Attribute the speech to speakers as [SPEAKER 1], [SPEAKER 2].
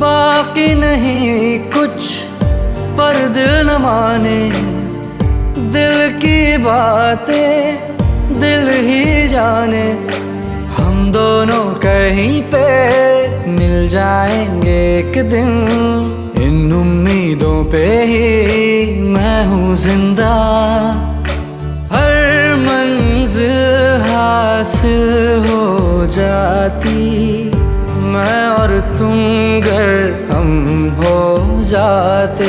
[SPEAKER 1] बाकी नहीं कुछ पर दिल न माने, दिल की बातें दिल ही जाने। हम दोनों कहीं पे मिल जाएंगे एक दिन, इन उम्मीदों पे ही मैं हूँ जिंदा। हर मंजिल हासिल हो जाती, मैं और तुम गर हम हो जाते।